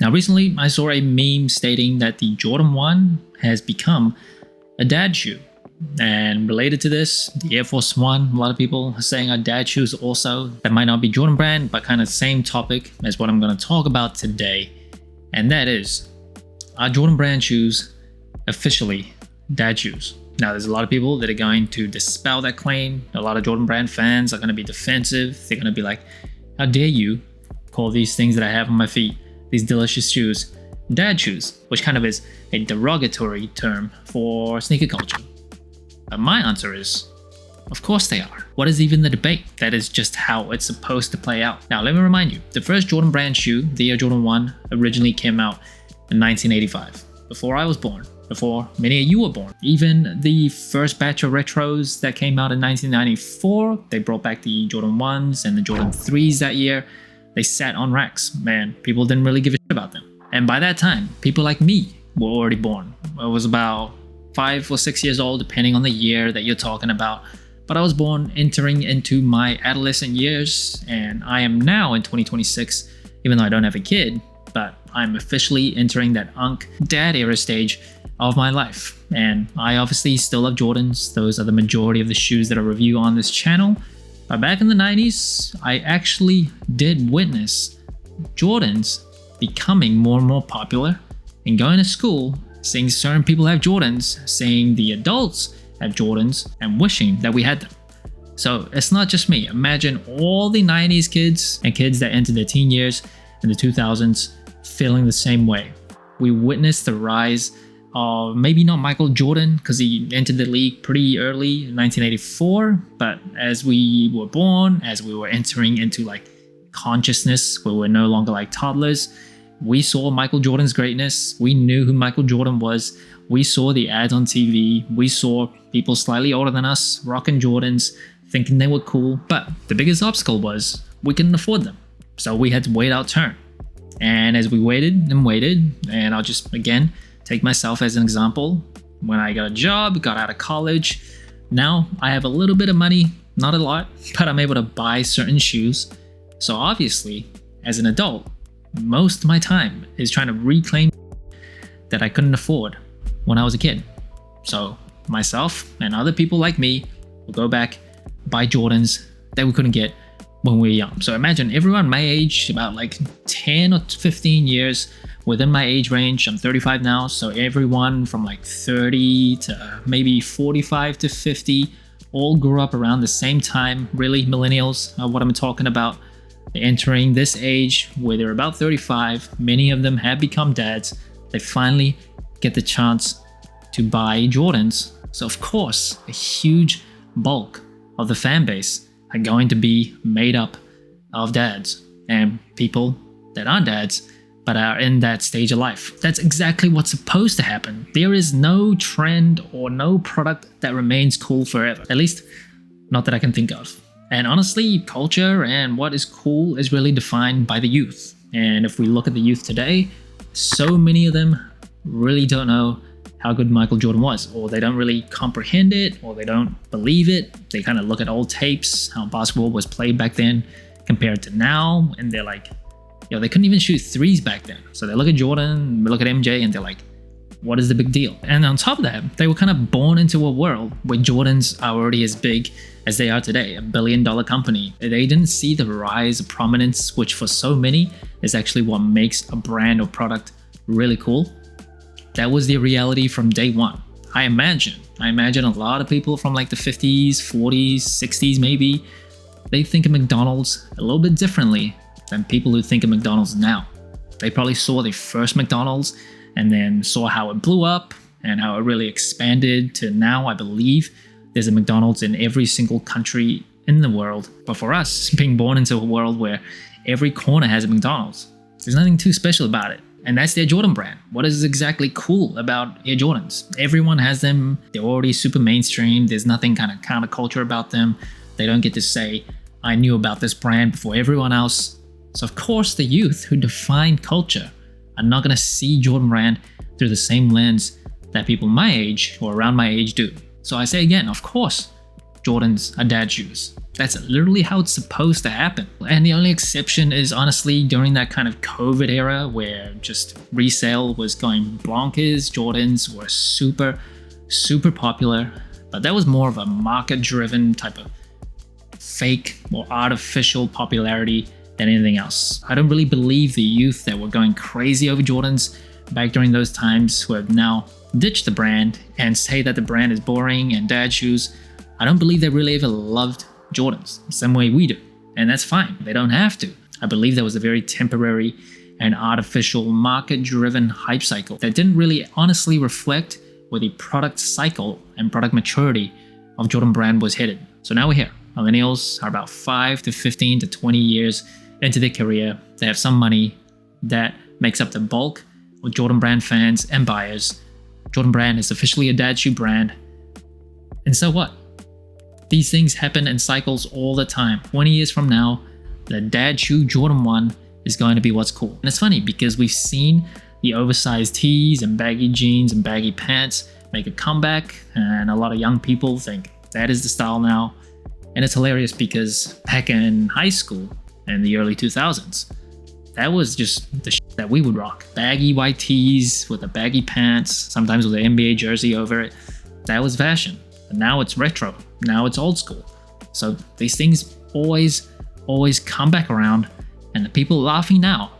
Now, recently I saw a meme stating that the Jordan 1 has become a dad shoe. And related to this, the Air Force One, a lot of people are saying are dad shoes also. That might not be Jordan brand, but kind of same topic as what I'm going to talk about today. And that is, are Jordan brand shoes officially dad shoes? Now, there's a lot of people that are going to dispel that claim. A lot of Jordan brand fans are going to be defensive. They're going to be like, how dare you call these things that I have on my feet, these delicious shoes, dad shoes, which kind of is a derogatory term for sneaker culture. But my answer is, of course they are. What is even the debate? That is just how it's supposed to play out. Now, let me remind you, the first Jordan brand shoe, the Air Jordan 1, originally came out in 1985, before I was born, before many of you were born. Even the first batch of retros that came out in 1994, they brought back the Jordan 1s and the Jordan 3s that year. They sat on racks. Man, people didn't really give a shit about them. And by that time, people like me were already born. I was about 5 or 6 years old, depending on the year that you're talking about. But I was born entering into my adolescent years, and I am now in 2026, even though I don't have a kid, but I'm officially entering that dad era stage of my life. And I obviously still love Jordans. Those are the majority of the shoes that I review on this channel. But back in the 90s, I actually did witness Jordans becoming more and more popular, and going to school, seeing certain people have Jordans, seeing the adults have Jordans, and wishing that we had them. So it's not just me. Imagine all the 90s kids and kids that entered their teen years in the 2000s feeling the same way. We witnessed the rise of maybe not Michael Jordan, because he entered the league pretty early in 1984, but as we were born, as we were entering into like consciousness where we're no longer like toddlers, we saw Michael Jordan's greatness. We knew who Michael Jordan was. We saw the ads on TV. We saw people slightly older than us rocking Jordans, thinking they were cool. But the biggest obstacle was we couldn't afford them. So we had to wait our turn. And as we waited and waited, and I'll just, again, take myself as an example. When I got a job, got out of college, now I have a little bit of money, not a lot, but I'm able to buy certain shoes. So obviously, as an adult, most of my time is trying to reclaim that I couldn't afford when I was a kid. So myself and other people like me will go back, buy Jordans that we couldn't get when we were young. So imagine everyone my age, about like 10 or 15 years within my age range. I'm 35 now, so everyone from like 30 to maybe 45 to 50 all grew up around the same time. Really, millennials are what I'm talking about. They're entering this age where they're about 35. Many of them have become dads. They finally get the chance to buy Jordans. So of course, a huge bulk of the fan base are going to be made up of dads and people that aren't dads but are in that stage of life. That's exactly what's supposed to happen. There is no trend or no product that remains cool forever. At least, not that I can think of. And honestly, culture and what is cool is really defined by the youth. And if we look at the youth today, so many of them really don't know how good Michael Jordan was, or they don't really comprehend it, or they don't believe it. They kind of look at old tapes, how basketball was played back then compared to now, and they're like, yo, they couldn't even shoot threes back then. So they look at Jordan, look at MJ, and they're like, what is the big deal? And on top of that, they were kind of born into a world where Jordans are already as big as they are today, $1 billion company. They didn't see the rise of prominence, which for so many is actually what makes a brand or product really cool. That was the reality from day one. I imagine a lot of people from like the 50s, 40s, 60s maybe, they think of McDonald's a little bit differently than people who think of McDonald's now. They probably saw the first McDonald's and then saw how it blew up and how it really expanded to now, I believe, there's a McDonald's in every single country in the world. But for us, being born into a world where every corner has a McDonald's, there's nothing too special about it. And that's their Jordan brand. What is exactly cool about Air Jordans? Everyone has them. They're already super mainstream. There's nothing kind of counterculture about them. They don't get to say, I knew about this brand before everyone else. So of course, the youth who define culture are not going to see Jordan brand through the same lens that people my age or around my age do. So I say again, of course, Jordans are dad shoes. That's literally how it's supposed to happen. And the only exception is honestly during that kind of COVID era where just resale was going bonkers. Jordans were super popular, but that was more of a market-driven type of fake or artificial popularity than anything else. I don't really believe the youth that were going crazy over Jordans back during those times who have now ditched the brand and say that the brand is boring and dad shoes. I don't believe they really ever loved Jordans the same way we do, and that's fine. They don't have to. I believe that was a very temporary and artificial market-driven hype cycle that didn't really honestly reflect where the product cycle and product maturity of Jordan brand was headed. So now we're here. Millennials are about 5 to 15 to 20 years into their career. They have some money that makes up the bulk of Jordan brand fans and buyers. Jordan brand is officially a dad shoe brand. And so what? These things happen in cycles all the time. 20 years from now, the dad shoe Jordan 1 is going to be what's cool. And it's funny because we've seen the oversized tees and baggy jeans and baggy pants make a comeback, and a lot of young people think that is the style now. And it's hilarious because back in high school in the early 2000s, that was just the shit that we would rock. Baggy white tees with the baggy pants, sometimes with an NBA jersey over it. That was fashion. But now it's retro. Now it's old school. So these things always come back around, and the people laughing now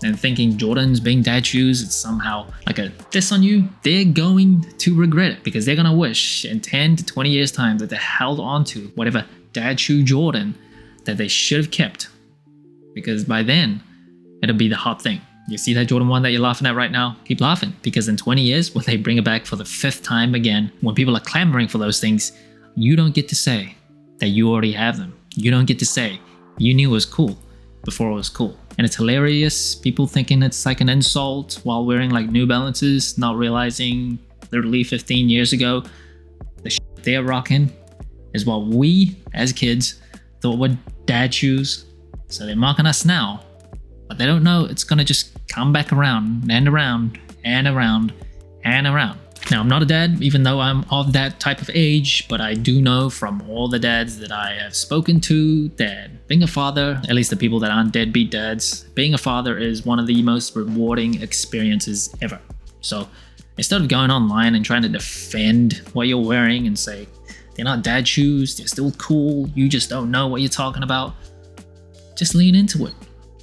and thinking Jordan's being dad shoes, it's somehow like a diss on you, they're going to regret it because they're going to wish in 10 to 20 years time that they held on to whatever dad shoe Jordan that they should have kept, because by then it'll be the hot thing. You see that Jordan 1 that you're laughing at right now? Keep laughing, because in 20 years when they bring it back for the 5th time again, when people are clamoring for those things, you don't get to say that you already have them. You don't get to say you knew it was cool before it was cool. And it's hilarious, people thinking it's like an insult while wearing like New Balances, not realizing literally 15 years ago the shit they're rocking is what we as kids thought were dad shoes. So they're mocking us now, but they don't know it's gonna just come back around and around and around and around. Now, I'm not a dad, even though I'm of that type of age, but I do know from all the dads that I have spoken to that being a father, at least the people that aren't deadbeat dads, being a father is one of the most rewarding experiences ever. So instead of going online and trying to defend what you're wearing and say, they're not dad shoes, they're still cool, you just don't know what you're talking about, just lean into it.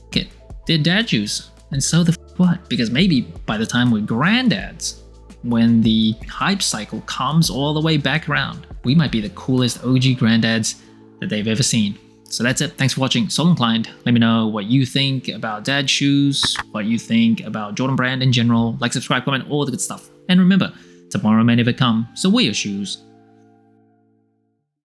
Okay, they're dad shoes, and so the what? Because maybe by the time we're granddads, when the hype cycle comes all the way back around, we might be the coolest OG granddads that they've ever seen. So that's it. Thanks for watching. So inclined. Let me know what you think about dad shoes, what you think about Jordan brand in general. Like, subscribe, comment, all the good stuff. And remember, tomorrow may never come, so wear your shoes.